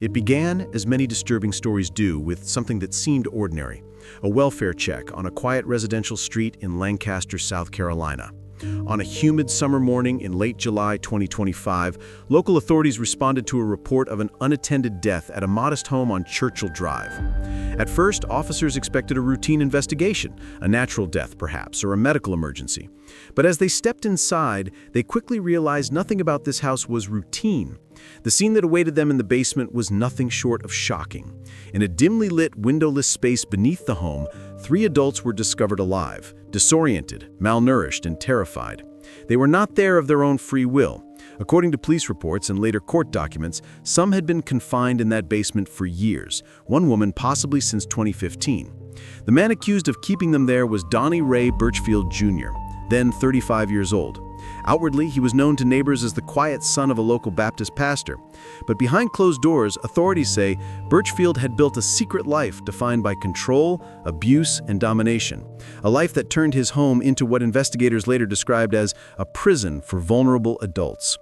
It began, as many disturbing stories do, with something that seemed ordinary, a welfare check on a quiet residential street in Lancaster, South Carolina. On a humid summer morning in late July 2025, local authorities responded to a report of an unattended death at a modest home on Churchill Drive. At first, officers expected a routine investigation, a natural death perhaps, or a medical emergency. But as they stepped inside, they quickly realized nothing about this house was routine. The scene that awaited them in the basement was nothing short of shocking. In a dimly lit, windowless space beneath the home, 3 adults were discovered alive, disoriented, malnourished, and terrified. They were not there of their own free will. According to police reports and later court documents, some had been confined in that basement for years, one woman possibly since 2015. The man accused of keeping them there was Donnie Ray Birchfield Jr., then 35 years old. Outwardly, he was known to neighbors as the quiet son of a local Baptist pastor. But behind closed doors, authorities say Birchfield had built a secret life defined by control, abuse, and domination. A life that turned his home into what investigators later described as a prison for vulnerable adults.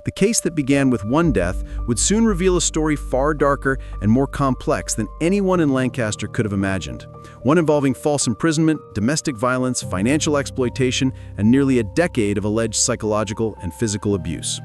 The case that began with one death would soon reveal a story far darker and more complex than anyone in Lancaster could have imagined. One involving false imprisonment, domestic violence, financial exploitation, and nearly a decade of alleged psychological and physical abuse.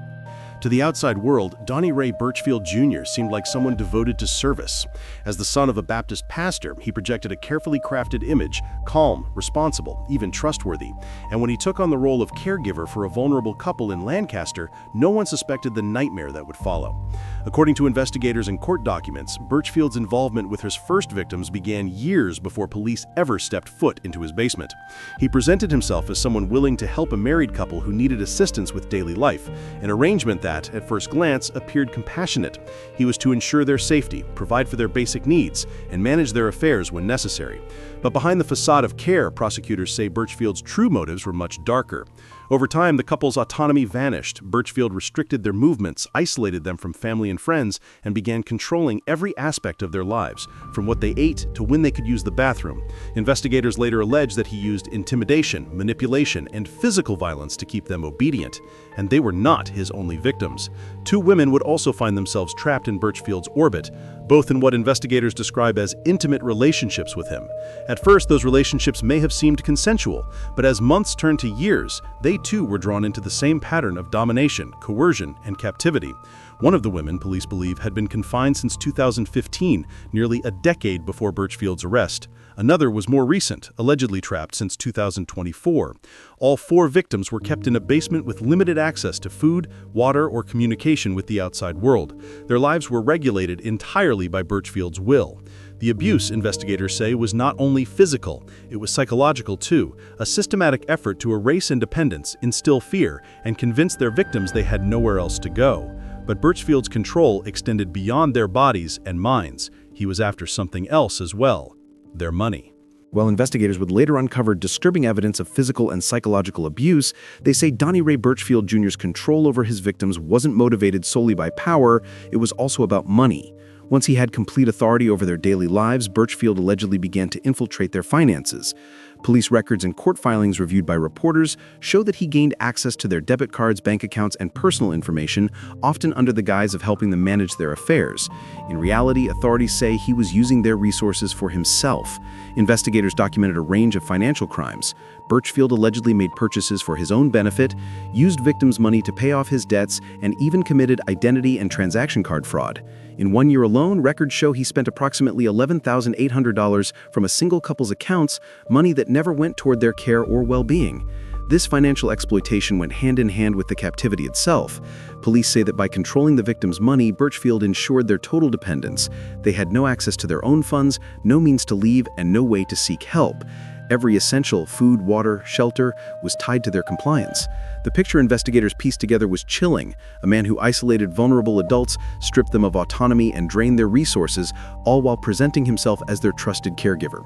To the outside world, Donnie Ray Birchfield Jr. seemed like someone devoted to service. As the son of a Baptist pastor, he projected a carefully crafted image, calm, responsible, even trustworthy. And when he took on the role of caregiver for a vulnerable couple in Lancaster, no one suspected the nightmare that would follow. According to investigators and court documents, Birchfield's involvement with his first victims began years before police ever stepped foot into his basement. He presented himself as someone willing to help a married couple who needed assistance with daily life, an arrangement that, at first glance, appeared compassionate. He was to ensure their safety, provide for their basic needs, and manage their affairs when necessary. But behind the facade of care, prosecutors say Birchfield's true motives were much darker. Over time, the couple's autonomy vanished. Birchfield restricted their movements, isolated them from family and friends, and began controlling every aspect of their lives, from what they ate to when they could use the bathroom. Investigators later alleged that he used intimidation, manipulation, and physical violence to keep them obedient. And they were not his only victims. 2 women would also find themselves trapped in Birchfield's orbit, both in what investigators describe as intimate relationships with him. At first, those relationships may have seemed consensual, but as months turned to years, they too were drawn into the same pattern of domination, coercion, and captivity. One of the women, police believe, had been confined since 2015, nearly a decade before Birchfield's arrest. Another was more recent, allegedly trapped since 2024. All 4 victims were kept in a basement with limited access to food, water, or communication with the outside world. Their lives were regulated entirely by Birchfield's will. The abuse, investigators say, was not only physical, it was psychological too, a systematic effort to erase independence, instill fear, and convince their victims they had nowhere else to go. But Birchfield's control extended beyond their bodies and minds. He was after something else as well: their money. While investigators would later uncover disturbing evidence of physical and psychological abuse, they say Donnie Ray Birchfield Jr.'s control over his victims wasn't motivated solely by power, it was also about money. Once he had complete authority over their daily lives, Birchfield allegedly began to infiltrate their finances. Police records and court filings reviewed by reporters show that he gained access to their debit cards, bank accounts, and personal information, often under the guise of helping them manage their affairs. In reality, authorities say he was using their resources for himself. Investigators documented a range of financial crimes. Birchfield allegedly made purchases for his own benefit, used victims' money to pay off his debts, and even committed identity and transaction card fraud. In 1 year alone, records show he spent approximately $11,800 from a single couple's accounts, money that never went toward their care or well-being. This financial exploitation went hand in hand with the captivity itself. Police say that by controlling the victims' money, Birchfield ensured their total dependence. They had no access to their own funds, no means to leave, and no way to seek help. Every essential food, water, shelter was tied to their compliance. The picture investigators pieced together was chilling: a man who isolated vulnerable adults, stripped them of autonomy, and drained their resources, all while presenting himself as their trusted caregiver.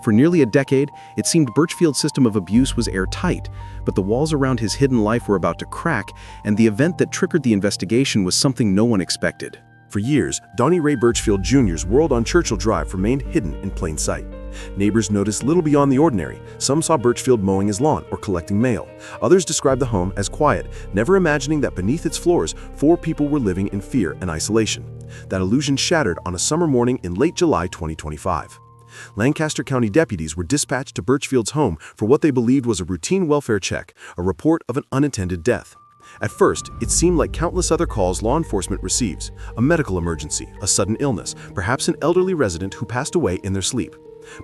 For nearly a decade, it seemed Birchfield's system of abuse was airtight, but the walls around his hidden life were about to crack, and the event that triggered the investigation was something no one expected. For years, Donnie Ray Birchfield Jr.'s world on Churchill Drive remained hidden in plain sight. Neighbors noticed little beyond the ordinary. Some saw Birchfield mowing his lawn or collecting mail. Others described the home as quiet, never imagining that beneath its floors, 4 people were living in fear and isolation. That illusion shattered on a summer morning in late July 2025. Lancaster County deputies were dispatched to Birchfield's home for what they believed was a routine welfare check, a report of an unattended death. At first, it seemed like countless other calls law enforcement receives: a medical emergency, a sudden illness, perhaps an elderly resident who passed away in their sleep.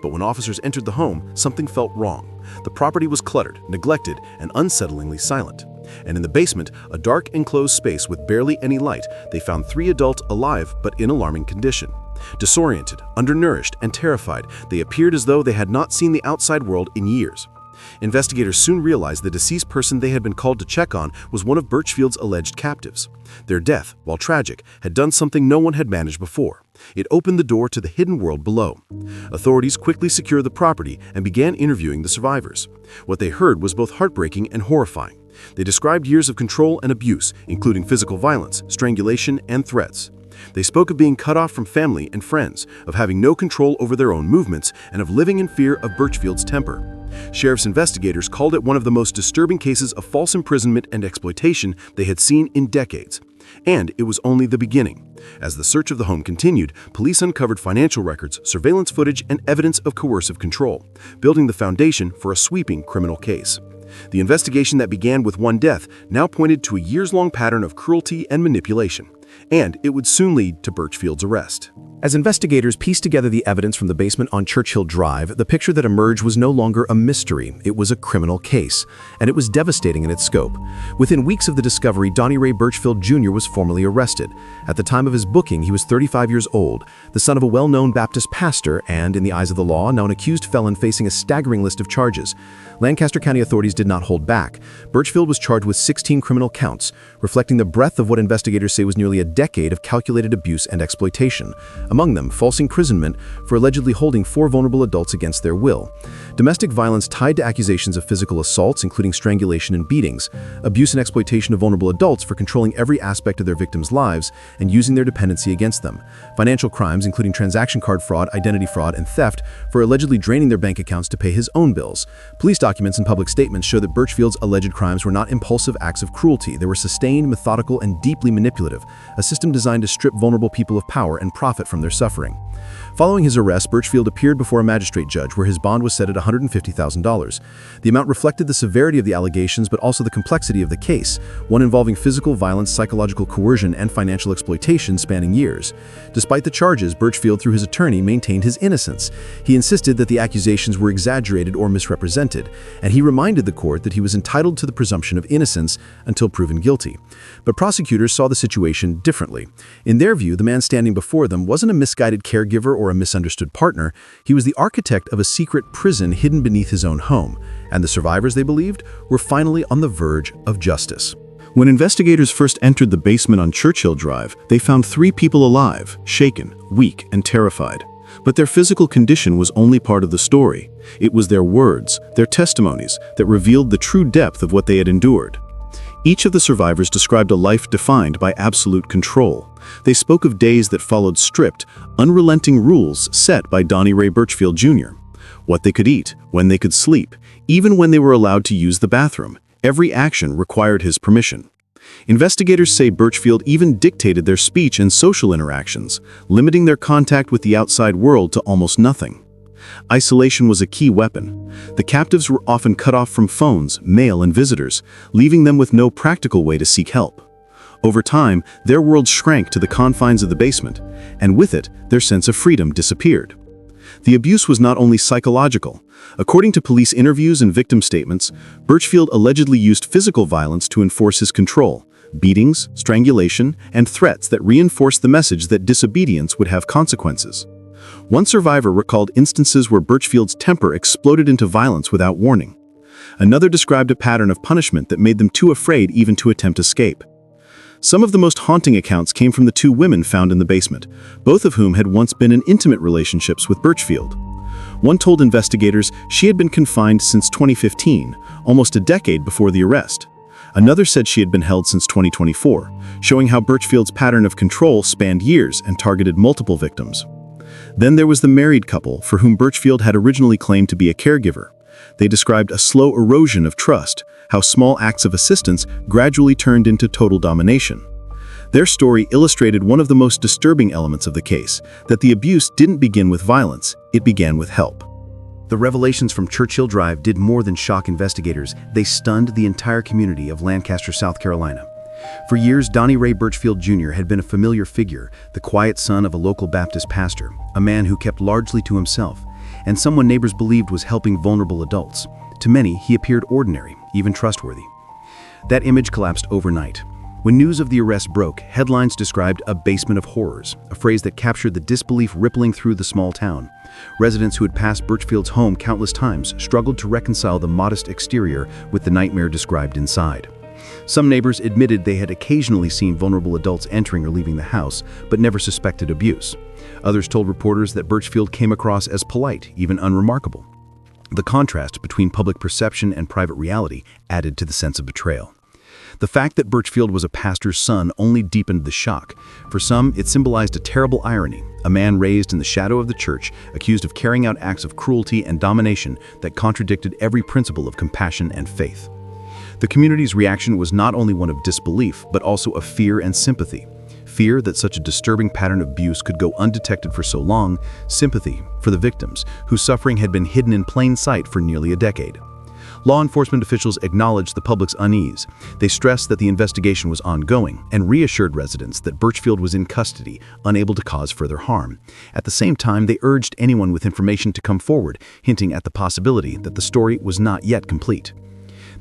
But when officers entered the home, something felt wrong. The property was cluttered, neglected, and unsettlingly silent. And in the basement, a dark enclosed space with barely any light, they found 3 adults alive but in alarming condition. Disoriented, undernourished, and terrified, they appeared as though they had not seen the outside world in years. Investigators soon realized the deceased person they had been called to check on was one of Birchfield's alleged captives. Their death, while tragic, had done something no one had managed before. It opened the door to the hidden world below. Authorities quickly secured the property and began interviewing the survivors. What they heard was both heartbreaking and horrifying. They described years of control and abuse, including physical violence, strangulation, and threats. They spoke of being cut off from family and friends, of having no control over their own movements, and of living in fear of Birchfield's temper. Sheriff's investigators called it one of the most disturbing cases of false imprisonment and exploitation they had seen in decades. And it was only the beginning. As the search of the home continued, police uncovered financial records, surveillance footage, and evidence of coercive control, building the foundation for a sweeping criminal case. The investigation that began with one death now pointed to a years-long pattern of cruelty and manipulation. And it would soon lead to Birchfield's arrest. As investigators pieced together the evidence from the basement on Churchill Drive, the picture that emerged was no longer a mystery. It was a criminal case, and it was devastating in its scope. Within weeks of the discovery, Donnie Ray Birchfield Jr. was formally arrested. At the time of his booking, he was 35 years old, the son of a well-known Baptist pastor, and, in the eyes of the law, now an accused felon facing a staggering list of charges. Lancaster County authorities did not hold back. Birchfield was charged with 16 criminal counts, reflecting the breadth of what investigators say was nearly a decade of calculated abuse and exploitation. Among them, false imprisonment for allegedly holding 4 vulnerable adults against their will, domestic violence tied to accusations of physical assaults, including strangulation and beatings, abuse and exploitation of vulnerable adults for controlling every aspect of their victims' lives and using their dependency against them, financial crimes, including transaction card fraud, identity fraud, and theft for allegedly draining their bank accounts to pay his own bills. Police documents and public statements show that Birchfield's alleged crimes were not impulsive acts of cruelty. They were sustained, methodical, and deeply manipulative, a system designed to strip vulnerable people of power and profit from their suffering. Following his arrest, Birchfield appeared before a magistrate judge where his bond was set at $150,000. The amount reflected the severity of the allegations but also the complexity of the case, one involving physical violence, psychological coercion, and financial exploitation spanning years. Despite the charges, Birchfield, through his attorney, maintained his innocence. He insisted that the accusations were exaggerated or misrepresented, and he reminded the court that he was entitled to the presumption of innocence until proven guilty. But prosecutors saw the situation differently. In their view, the man standing before them wasn't a misguided caregiver or a misunderstood partner. He was the architect of a secret prison hidden beneath his own home, and the survivors, they believed, were finally on the verge of justice. When investigators first entered the basement on Churchill Drive, they found 3 people alive, shaken, weak, and terrified. But their physical condition was only part of the story. It was their words, their testimonies, that revealed the true depth of what they had endured. Each of the survivors described a life defined by absolute control. They spoke of days that followed strict, unrelenting rules set by Donnie Ray Birchfield Jr. What they could eat, when they could sleep, even when they were allowed to use the bathroom. Every action required his permission. Investigators say Birchfield even dictated their speech and social interactions, limiting their contact with the outside world to almost nothing. Isolation was a key weapon. The captives were often cut off from phones, mail, and visitors, leaving them with no practical way to seek help. Over time, their world shrank to the confines of the basement, and with it, their sense of freedom disappeared. The abuse was not only psychological. According to police interviews and victim statements, Birchfield allegedly used physical violence to enforce his control: beatings, strangulation, and threats that reinforced the message that disobedience would have consequences. One survivor recalled instances where Birchfield's temper exploded into violence without warning. Another described a pattern of punishment that made them too afraid even to attempt escape. Some of the most haunting accounts came from the 2 women found in the basement, both of whom had once been in intimate relationships with Birchfield. One told investigators she had been confined since 2015, almost a decade before the arrest. Another said she had been held since 2024, showing how Birchfield's pattern of control spanned years and targeted multiple victims. Then there was the married couple for whom Birchfield had originally claimed to be a caregiver. They described a slow erosion of trust, how small acts of assistance gradually turned into total domination. Their story illustrated one of the most disturbing elements of the case, that the abuse didn't begin with violence, it began with help. The revelations from Churchill Drive did more than shock investigators. They stunned the entire community of Lancaster, South Carolina. For years, Donnie Ray Birchfield Jr. had been a familiar figure, the quiet son of a local Baptist pastor, a man who kept largely to himself, and someone neighbors believed was helping vulnerable adults. To many, he appeared ordinary, even trustworthy. That image collapsed overnight. When news of the arrest broke, headlines described a basement of horrors, a phrase that captured the disbelief rippling through the small town. Residents who had passed Birchfield's home countless times struggled to reconcile the modest exterior with the nightmare described inside. Some neighbors admitted they had occasionally seen vulnerable adults entering or leaving the house, but never suspected abuse. Others told reporters that Birchfield came across as polite, even unremarkable. The contrast between public perception and private reality added to the sense of betrayal. The fact that Birchfield was a pastor's son only deepened the shock. For some, it symbolized a terrible irony, a man raised in the shadow of the church, accused of carrying out acts of cruelty and domination that contradicted every principle of compassion and faith. The community's reaction was not only one of disbelief, but also of fear and sympathy. Fear that such a disturbing pattern of abuse could go undetected for so long, sympathy for the victims, whose suffering had been hidden in plain sight for nearly a decade. Law enforcement officials acknowledged the public's unease. They stressed that the investigation was ongoing and reassured residents that Birchfield was in custody, unable to cause further harm. At the same time, they urged anyone with information to come forward, hinting at the possibility that the story was not yet complete.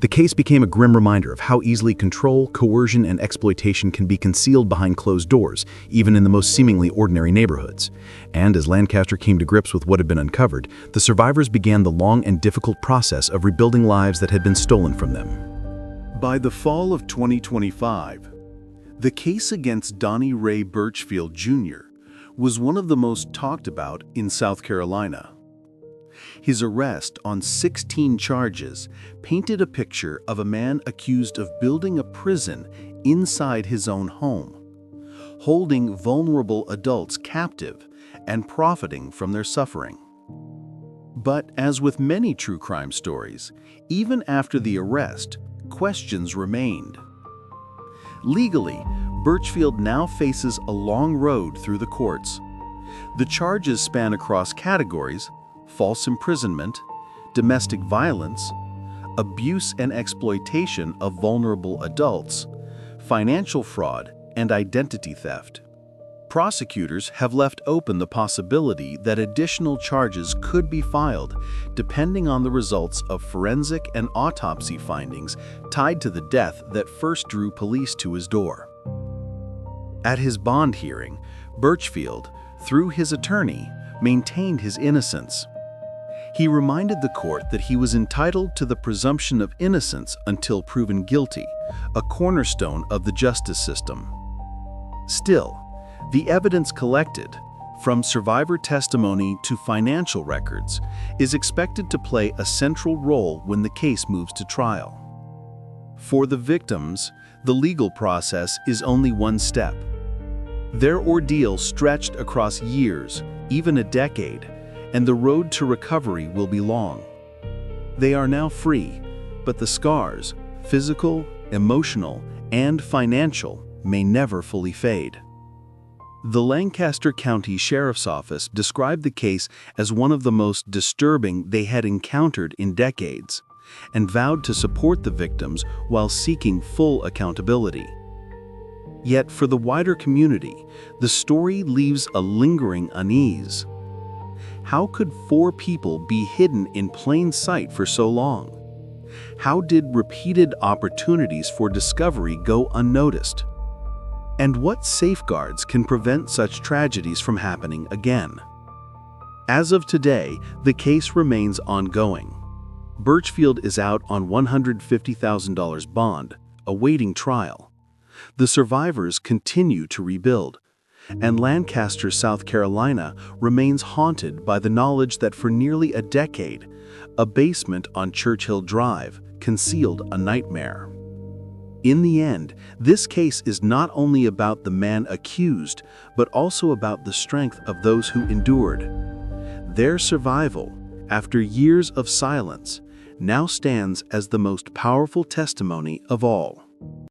The case became a grim reminder of how easily control, coercion, and exploitation can be concealed behind closed doors, even in the most seemingly ordinary neighborhoods. And as Lancaster came to grips with what had been uncovered, the survivors began the long and difficult process of rebuilding lives that had been stolen from them. By the fall of 2025, the case against Donnie Ray Birchfield Jr. was one of the most talked about in South Carolina. His arrest on 16 charges painted a picture of a man accused of building a prison inside his own home, holding vulnerable adults captive and profiting from their suffering. But as with many true crime stories, even after the arrest, questions remained. Legally, Birchfield now faces a long road through the courts. The charges span across categories: false imprisonment, domestic violence, abuse and exploitation of vulnerable adults, financial fraud, and identity theft. Prosecutors have left open the possibility that additional charges could be filed, depending on the results of forensic and autopsy findings tied to the death that first drew police to his door. At his bond hearing, Birchfield, through his attorney, maintained his innocence. He reminded the court that he was entitled to the presumption of innocence until proven guilty, a cornerstone of the justice system. Still, the evidence collected, from survivor testimony to financial records, is expected to play a central role when the case moves to trial. For the victims, the legal process is only one step. Their ordeal stretched across years, even a decade, and the road to recovery will be long. They are now free, but the scars, physical, emotional, and financial, may never fully fade. The Lancaster County Sheriff's Office described the case as one of the most disturbing they had encountered in decades, and vowed to support the victims while seeking full accountability. Yet for the wider community, the story leaves a lingering unease. How could 4 people be hidden in plain sight for so long? How did repeated opportunities for discovery go unnoticed? And what safeguards can prevent such tragedies from happening again? As of today, the case remains ongoing. Birchfield is out on $150,000 bond, awaiting trial. The survivors continue to rebuild, and Lancaster, South Carolina remains haunted by the knowledge that for nearly a decade, a basement on Churchill Drive concealed a nightmare. In the end, this case is not only about the man accused, but also about the strength of those who endured. Their survival, after years of silence, now stands as the most powerful testimony of all.